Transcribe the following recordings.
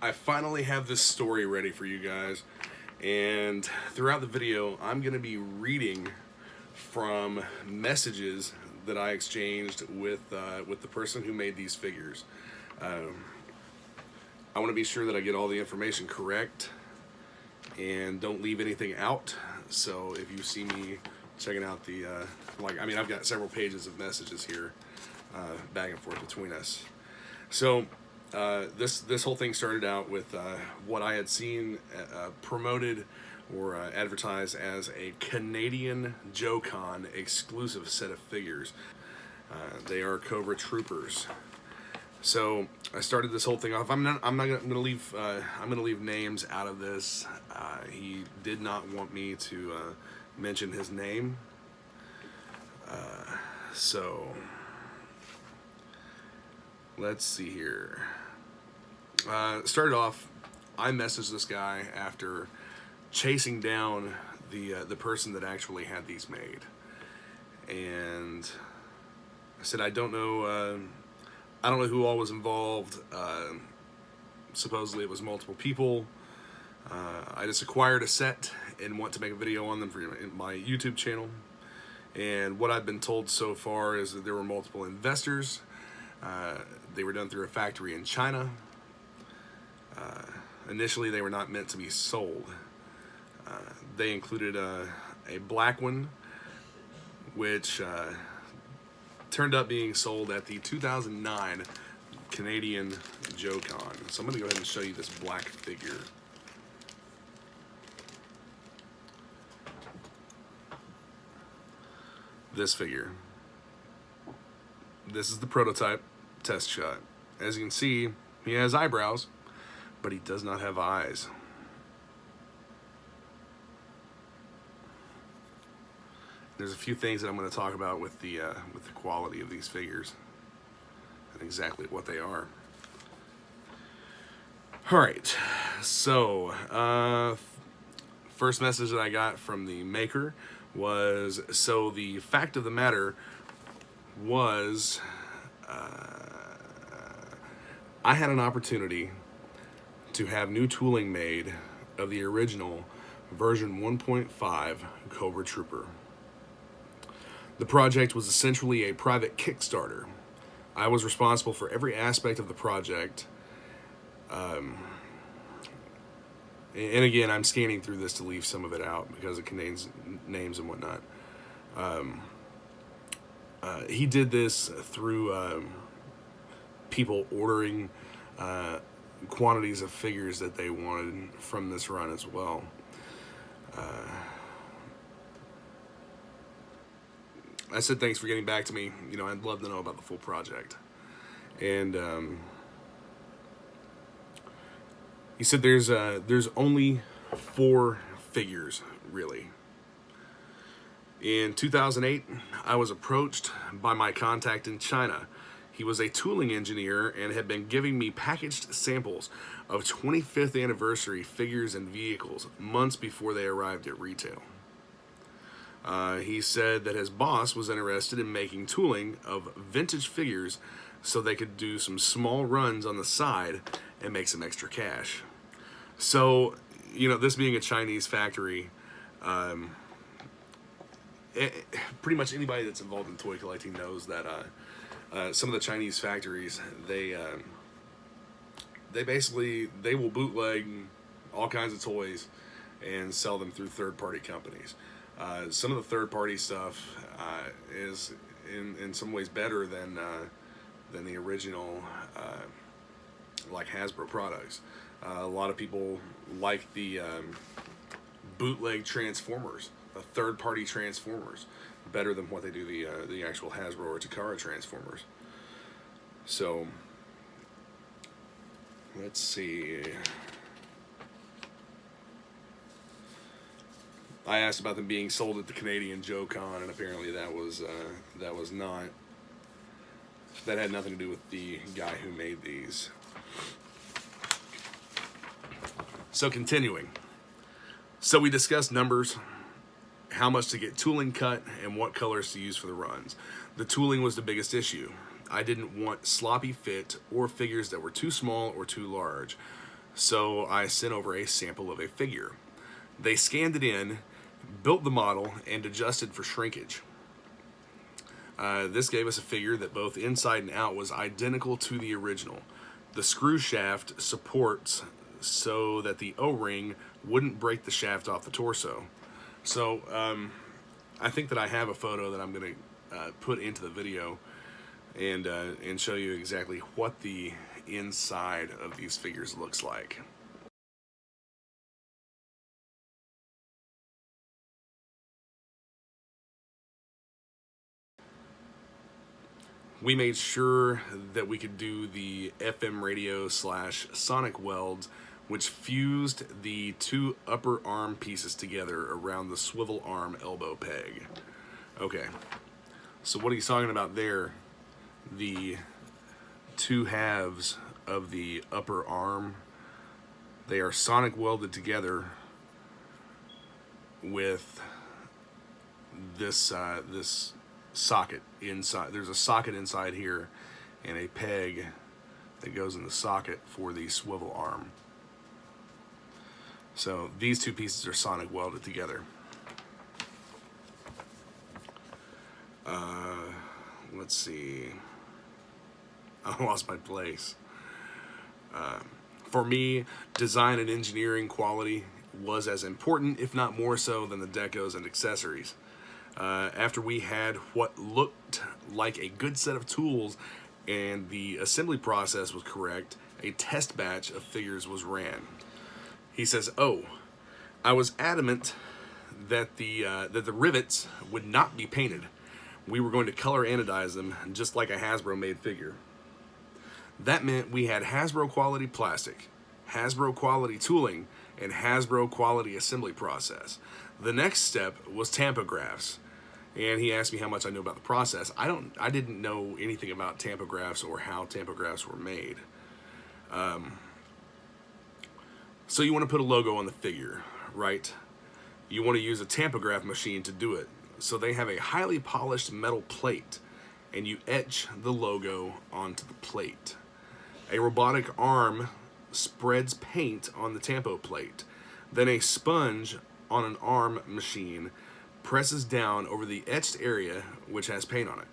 I finally have this story ready for you guys, and throughout the video I'm going to be reading from messages that I exchanged with the person who made these figures. I want to be sure that I get all the information correct and don't leave anything out. So if you see me checking out the I've got several pages of messages here back and forth between us. So this whole thing started out with what I had seen promoted or advertised as a Canadian GIJoe exclusive set of figures. They are Cobra Troopers. So I started this whole thing off. I'm gonna leave names out of this. He did not want me to mention his name. So let's see here. Started off, I messaged this guy after chasing down the person that actually had these made, and I said I don't know who all was involved. Supposedly it was multiple people. I just acquired a set and want to make a video on them for my YouTube channel. And what I've been told so far is that there were multiple investors. They were done through a factory in China. Initially, they were not meant to be sold. They included a black one, which turned up being sold at the 2009 Canadian GIJoe. So I'm going to go ahead and show you this black figure. This figure. This is the prototype test shot. As you can see, he has eyebrows, but he does not have eyes. There's a few things that I'm going to talk about with the quality of these figures and exactly what they are. All right, so first message that I got from the maker was, so the fact of the matter was, I had an opportunity to have new tooling made of the original version 1.5 Cobra Trooper. The project was essentially a private Kickstarter. I was responsible for every aspect of the project. And again, I'm scanning through this to leave some of it out because it contains names and whatnot. He did this through people ordering quantities of figures that they wanted from this run as well. I said thanks for getting back to me. You know, I'd love to know about the full project. And he said there's only 4 figures, really. In 2008, I was approached by my contact in China. He was a tooling engineer and had been giving me packaged samples of 25th anniversary figures and vehicles months before they arrived at retail. He said that his boss was interested in making tooling of vintage figures so they could do some small runs on the side and make some extra cash. So, you know, this being a Chinese factory, pretty much anybody that's involved in toy collecting knows that some of the Chinese factories, they will bootleg all kinds of toys and sell them through third-party companies. Some of the third-party stuff is in some ways better than the original, like Hasbro products. A lot of people like the bootleg Transformers, the third-party Transformers, better than what they do the actual Hasbro or Takara Transformers. So let's see. I asked about them being sold at the Canadian GIJoe, and apparently that was not. That had nothing to do with the guy who made these. So continuing. So we discussed numbers, how much to get tooling cut, and what colors to use for the runs. The tooling was the biggest issue. I didn't want sloppy fit or figures that were too small or too large. So I sent over a sample of a figure. They scanned it in, built the model, and adjusted for shrinkage. This gave us a figure that both inside and out was identical to the original. The screw shaft supports so that the O-ring wouldn't break the shaft off the torso. So I think that I have a photo that I'm going to put into the video and show you exactly what the inside of these figures looks like. We made sure that we could do the FM radio / sonic welds, which fused the two upper arm pieces together around the swivel arm elbow peg. Okay, so what he's talking about there, the two halves of the upper arm, they are sonic welded together with this this socket inside. There's a socket inside here and a peg that goes in the socket for the swivel arm. So these two pieces are sonic welded together. Let's see. I lost my place. For me, design and engineering quality was as important, if not more so, than the decos and accessories. After we had what looked like a good set of tools and the assembly process was correct, a test batch of figures was ran. He says, "Oh, I was adamant that the rivets would not be painted. We were going to color anodize them just like a Hasbro made figure. That meant we had Hasbro quality plastic, Hasbro quality tooling, and Hasbro quality assembly process. The next step was tampografts." And he asked me how much I knew about the process. I didn't know anything about tampografts or how tampografts were made. So you want to put a logo on the figure, right? You want to use a tampograph machine to do it. So they have a highly polished metal plate, and you etch the logo onto the plate. A robotic arm spreads paint on the tampo plate. Then a sponge on an arm machine presses down over the etched area which has paint on it.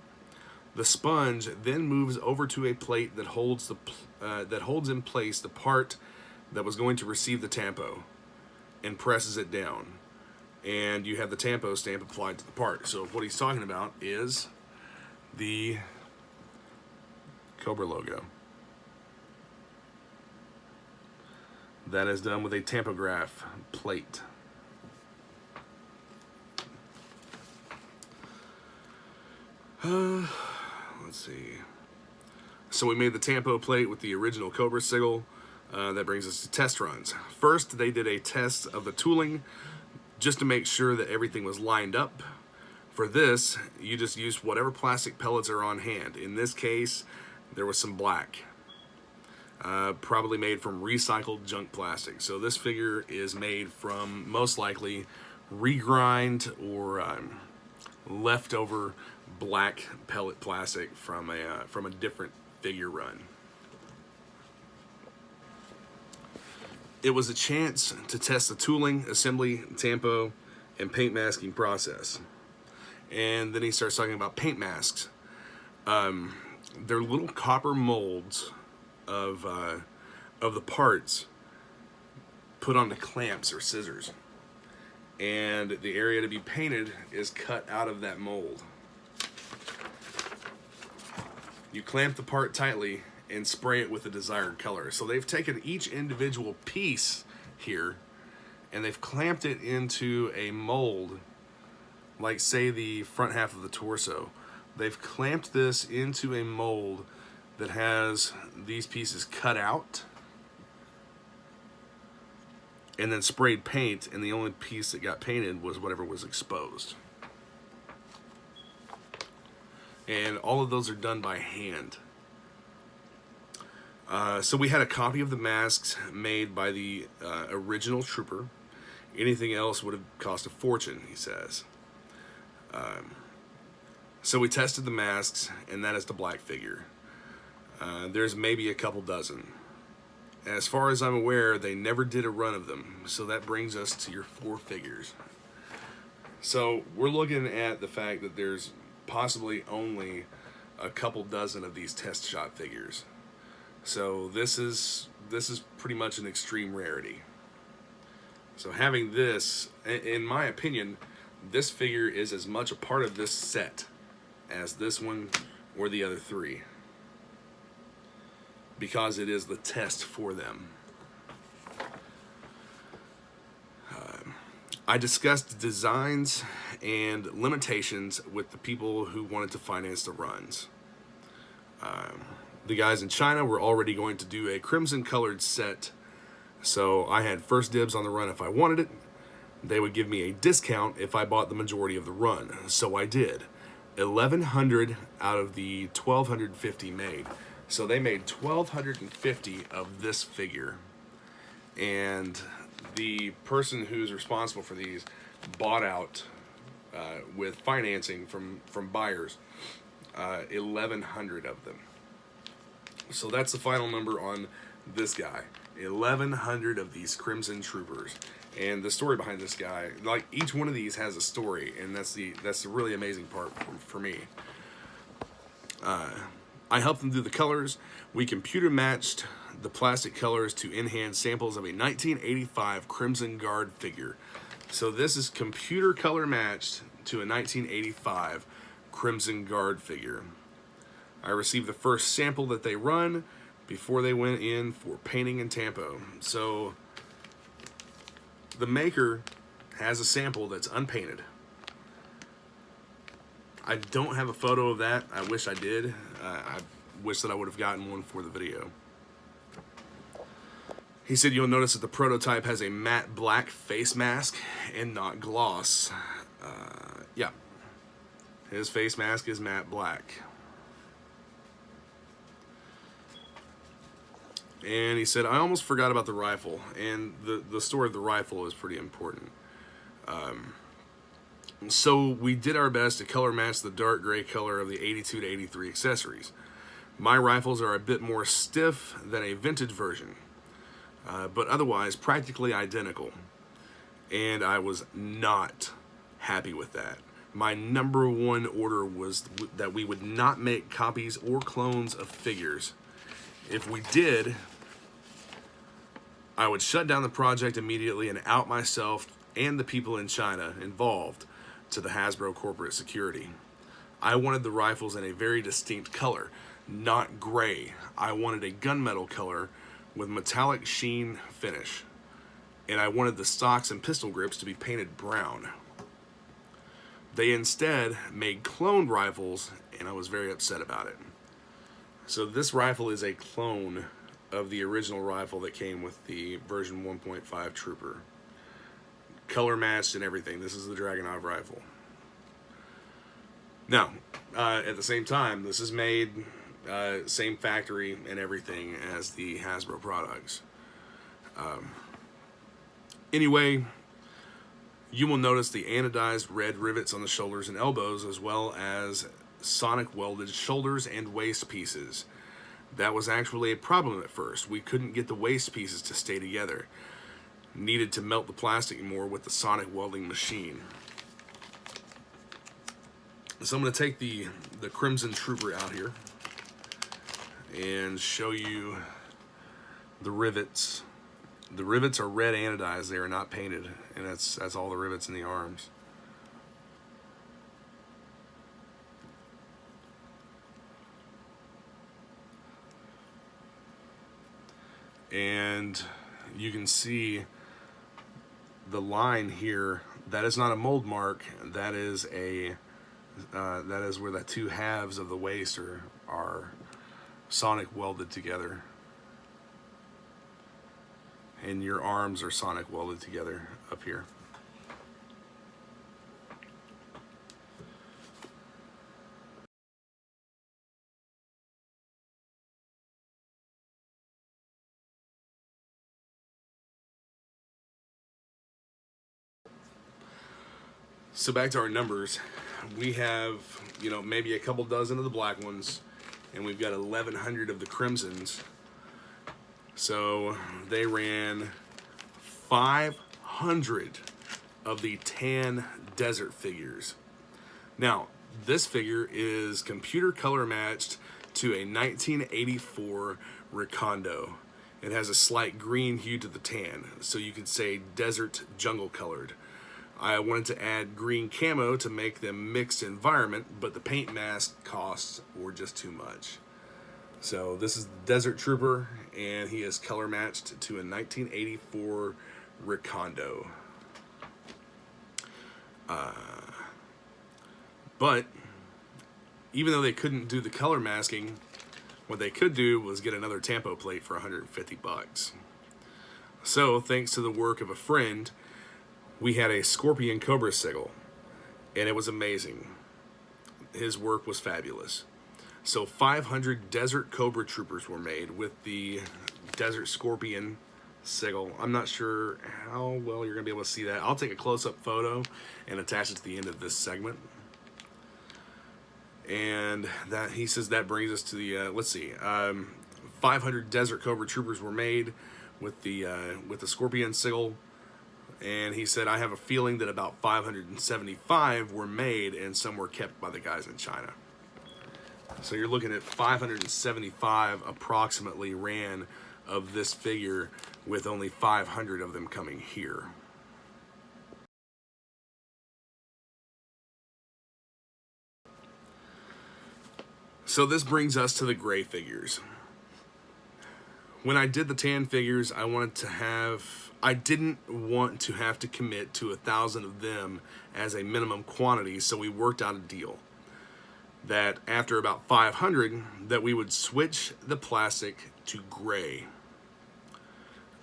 The sponge then moves over to a plate that holds in place the part that was going to receive the tampo and presses it down. And you have the tampo stamp applied to the part. So what he's talking about is the Cobra logo. That is done with a tampograph plate. Let's see. So we made the tampo plate with the original Cobra sigil. That brings us to test runs. First, they did a test of the tooling just to make sure that everything was lined up. For this, you just use whatever plastic pellets are on hand. In this case, there was some black. Probably made from recycled junk plastic. So this figure is made from, most likely, regrind or leftover black pellet plastic from a different figure run. It was a chance to test the tooling, assembly, tampo, and paint masking process. And then he starts talking about paint masks. They're little copper molds of the parts put onto clamps or scissors. And the area to be painted is cut out of that mold. You clamp the part tightly and spray it with the desired color. So they've taken each individual piece here and they've clamped it into a mold, like say the front half of the torso. They've clamped this into a mold that has these pieces cut out and then sprayed paint, and the only piece that got painted was whatever was exposed. And all of those are done by hand. So we had a copy of the masks made by the original trooper. Anything else would have cost a fortune, he says. So we tested the masks, and that is the black figure. There's maybe a couple dozen. As far as I'm aware, they never did a run of them. So that brings us to your 4 figures. So we're looking at the fact that there's possibly only a couple dozen of these test shot figures. So this is pretty much an extreme rarity. So having this, in my opinion, this figure is as much a part of this set as this one or the other 3. Because it is the test for them. I discussed designs and limitations with the people who wanted to finance the runs. The guys in China were already going to do a crimson colored set, so I had first dibs on the run if I wanted it. They would give me a discount if I bought the majority of the run, so I did. 1,100 out of the 1,250 made. So they made 1,250 of this figure. And the person who's responsible for these bought out with financing from buyers 1,100 of them. So that's the final number on this guy. 1,100 of these Crimson Troopers. And the story behind this guy, like each one of these has a story, and that's the really amazing part for me. I helped them do the colors. We computer matched the plastic colors to in-hand samples of a 1985 Crimson Guard figure. So this is computer color matched to a 1985 Crimson Guard figure. I received the first sample that they run before they went in for painting and tampo. So the maker has a sample that's unpainted. I don't have a photo of that. I wish I did. I wish that I would have gotten one for the video. He said you'll notice that the prototype has a matte black face mask and not gloss. Yeah. His face mask is matte black. And he said, I almost forgot about the rifle. And the story of the rifle is pretty important. So we did our best to color match the dark gray color of the 82 to 83 accessories. My rifles are a bit more stiff than a vintage version, but otherwise practically identical. And I was not happy with that. My number one order was that we would not make copies or clones of figures. If we did, I would shut down the project immediately and out myself and the people in China involved to the Hasbro corporate security. I wanted the rifles in a very distinct color, not gray. I wanted a gunmetal color with metallic sheen finish. And I wanted the stocks and pistol grips to be painted brown. They instead made cloned rifles, and I was very upset about it. So this rifle is a clone of the original rifle that came with the version 1.5 Trooper. Color matched and everything. This is the Dragunov Rifle. Now, at the same time, this is made same factory and everything as the Hasbro products. Anyway, you will notice the anodized red rivets on the shoulders and elbows, as well as sonic welded shoulders and waist pieces. That was actually a problem at first. We couldn't get the waist pieces to stay together. Needed to melt the plastic more with the sonic welding machine. So I'm going to take the Crimson Trooper out here and show you the rivets. The rivets are red anodized. They are not painted, and that's all the rivets in the arms. And you can see the line here. That is not a mold mark. That is a that is where the two halves of the waist are sonic welded together, and your arms are sonic welded together up here. So back to our numbers, we have, maybe a couple dozen of the black ones, and we've got 1,100 of the crimsons. So they ran 500 of the tan desert figures. Now, this figure is computer color matched to a 1984 Recondo. It has a slight green hue to the tan, so you could say desert jungle colored. I wanted to add green camo to make them mixed environment, but the paint mask costs were just too much. So this is the Desert Trooper, and he is color matched to a 1984 Recondo. But even though they couldn't do the color masking, what they could do was get another tampo plate for 150 bucks. So thanks to the work of a friend, we had a Scorpion Cobra sigil, and it was amazing. His work was fabulous. So 500 Desert Cobra Troopers were made with the Desert Scorpion sigil. I'm not sure how well you're going to be able to see that. I'll take a close-up photo and attach it to the end of this segment. And that, he says, that brings us to the, 500 Desert Cobra Troopers were made with the Scorpion sigil. And he said, I have a feeling that about 575 were made and some were kept by the guys in China. So you're looking at 575 approximately ran of this figure, with only 500 of them coming here. So this brings us to the gray figures. When I did the tan figures, I didn't want to have to commit to 1,000 of them as a minimum quantity, so we worked out a deal that after about 500, that we would switch the plastic to gray.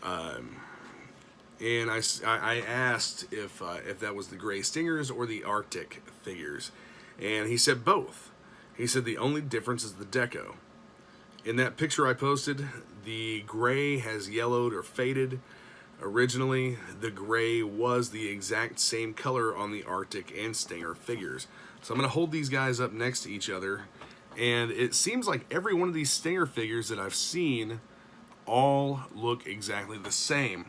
And I asked if that was the gray Stingers or the Arctic figures, and he said both. He said the only difference is the deco. In that picture I posted, the gray has yellowed or faded. Originally, the gray was the exact same color on the Arctic and Stinger figures. So I'm going to hold these guys up next to each other, and it seems like every one of these Stinger figures that I've seen all look exactly the same.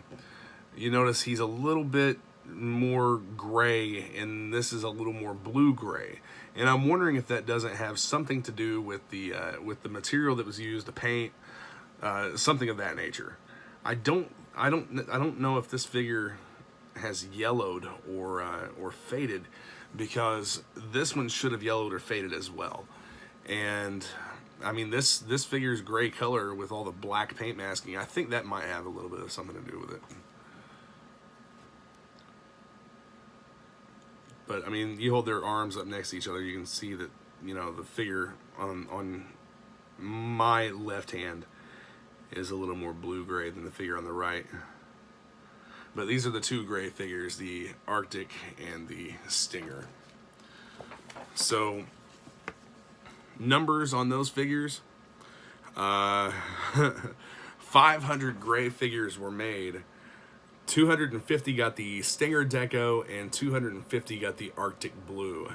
You notice he's a little bit more gray, and this is a little more blue-gray. And I'm wondering if that doesn't have something to do with the material that was used to paint, something of that nature. I don't know if this figure has yellowed or faded, because this one should have yellowed or faded as well. And I mean, this figure's gray color with all the black paint masking, I think that might have a little bit of something to do with it. But I mean, you hold their arms up next to each other, you can see that, you know, the figure on my left hand is a little more blue-gray than the figure on the right. But these are the two gray figures, the Arctic and the Stinger. So, numbers on those figures, 500 gray figures were made. 250 got the Stinger deco, and 250 got the Arctic blue.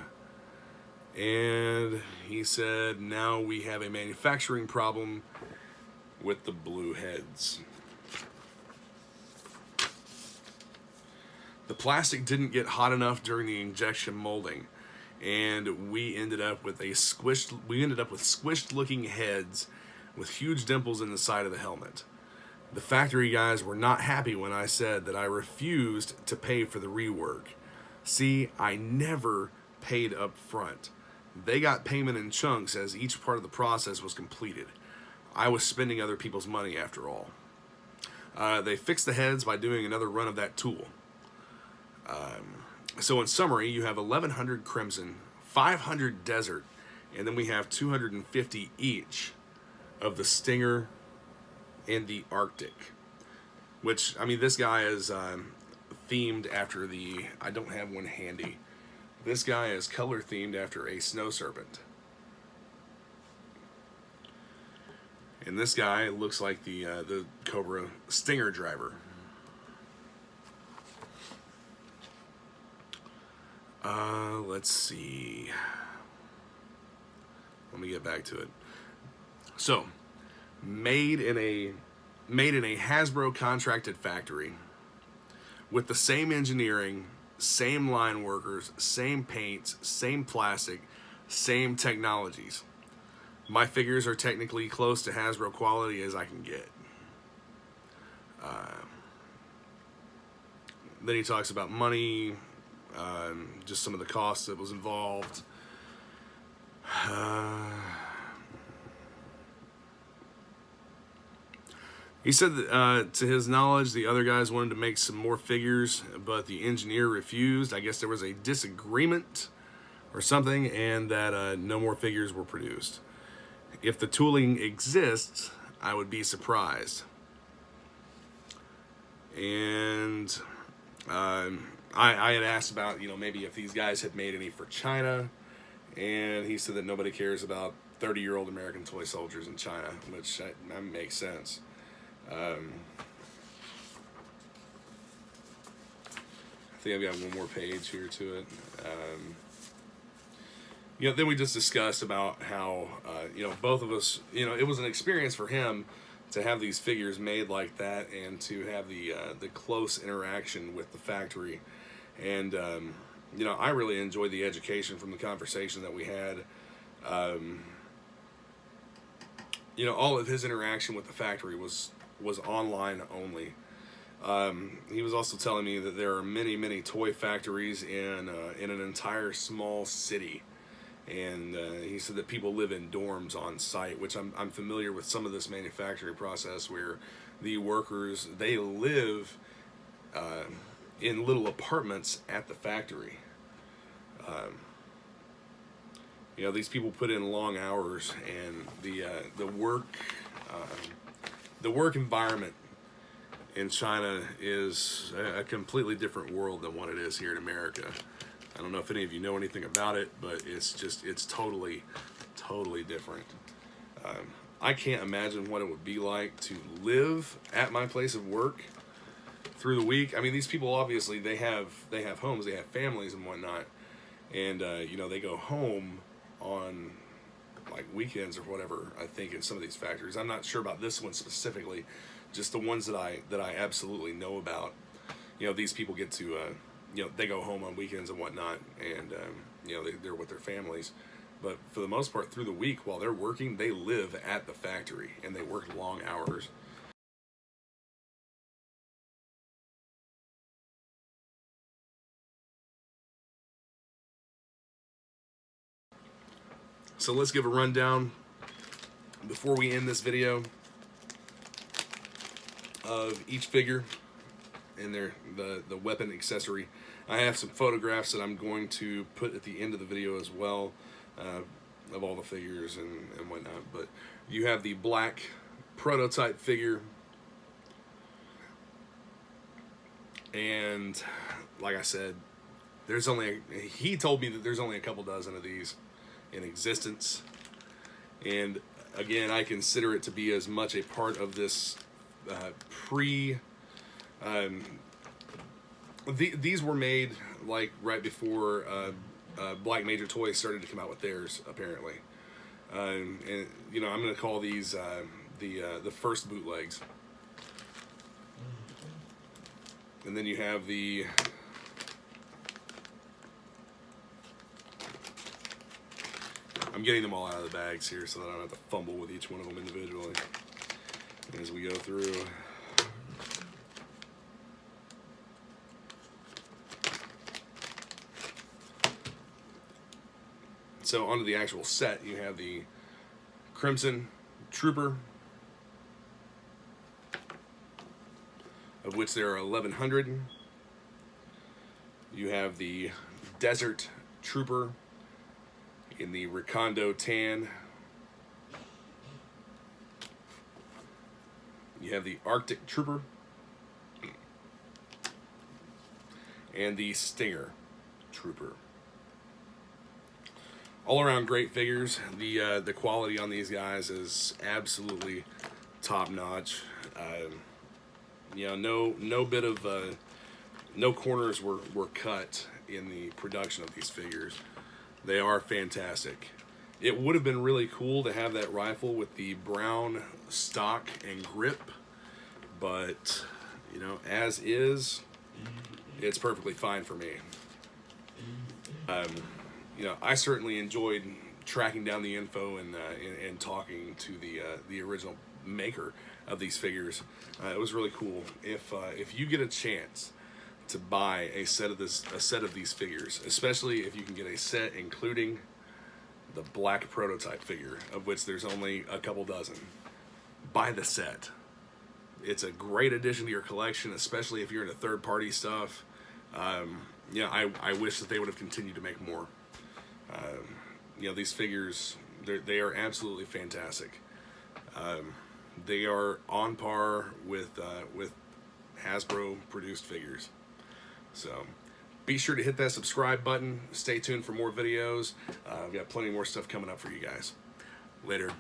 And he said, now we have a manufacturing problem with the blue heads. The plastic didn't get hot enough during the injection molding, and we ended up with squished looking heads with huge dimples in the side of the helmet. The factory guys were not happy when I said that I refused to pay for the rework. See, I never paid up front. They got payment in chunks as each part of the process was completed. I was spending other people's money after all. They fixed the heads by doing another run of that tool. So in summary, you have 1,100 Crimson, 500 Desert, and then we have 250 each of the Stinger and the Arctic. Which, I mean, this guy is themed after the... I don't have one handy. This guy is color themed after a snow serpent. And this guy looks like the Cobra Stinger driver. Let's see. Let me get back to it. So, made in a made in a Hasbro contracted factory with the same engineering, same line workers, same paints, same plastic, same technologies. My figures are technically close to Hasbro quality as I can get. Then he talks about money, just some of the costs that was involved. He said that, to his knowledge, the other guys wanted to make some more figures, but the engineer refused. I guess there was a disagreement or something, and that no more figures were produced. If the tooling exists, I would be surprised. And I had asked about, maybe if these guys had made any for China, and he said that nobody cares about 30-year-old American toy soldiers in China, which that makes sense. I think I've got one more page here to it. Then we just discussed about how, both of us, it was an experience for him to have these figures made like that and to have the close interaction with the factory. And, I really enjoyed the education from the conversation that we had. All of his interaction with the factory was online only. He was also telling me that there are many, many toy factories in an entire small city. And he said that people live in dorms on site, which I'm familiar with some of this manufacturing process where the workers, they live in little apartments at the factory. These people put in long hours, and the work environment in China is a completely different world than what it is here in America. I don't know if any of you know anything about it, but it's totally different. I can't imagine what it would be like to live at my place of work through the week. I mean, these people, obviously, they have homes, they have families and whatnot, and they go home on like weekends or whatever. I think in some of these factories, I'm not sure about this one specifically, just the ones that I absolutely know about. These people get to they go home on weekends and whatnot, and they're with their families. But for the most part, through the week, while they're working, they live at the factory and they work long hours. So let's give a rundown before we end this video of each figure and the weapon accessory. I have some photographs that I'm going to put at the end of the video as well, of all the figures and whatnot. But you have the black prototype figure, and like I said, he told me that there's only a couple dozen of these in existence, and again, I consider it to be as much a part of this these were made like right before Black Major Toys started to come out with theirs, apparently. And I'm going to call these the first bootlegs. And then you have I'm getting them all out of the bags here so that I don't have to fumble with each one of them individually as we go through. So onto the actual set, you have the Crimson Trooper, of which there are 1,100. You have the Desert Trooper in the Recondo Tan. You have the Arctic Trooper and the Stinger Trooper. All around great figures. The quality on these guys is absolutely top notch. No bit of no corners were cut in the production of these figures. They are fantastic. It would have been really cool to have that rifle with the brown stock and grip, but you know, as is, it's perfectly fine for me. You know, I certainly enjoyed tracking down the info and talking to the original maker of these figures. It was really cool. If you get a chance to buy a set of these figures, especially if you can get a set including the black prototype figure, of which there's only a couple dozen, buy the set. It's a great addition to your collection, especially if you're into third-party stuff. You know, I wish that they would have continued to make more. You know, these figures, they are absolutely fantastic. They are on par with Hasbro produced figures. So be sure to hit that subscribe button. Stay tuned for more videos. I've got plenty more stuff coming up for you guys. Later.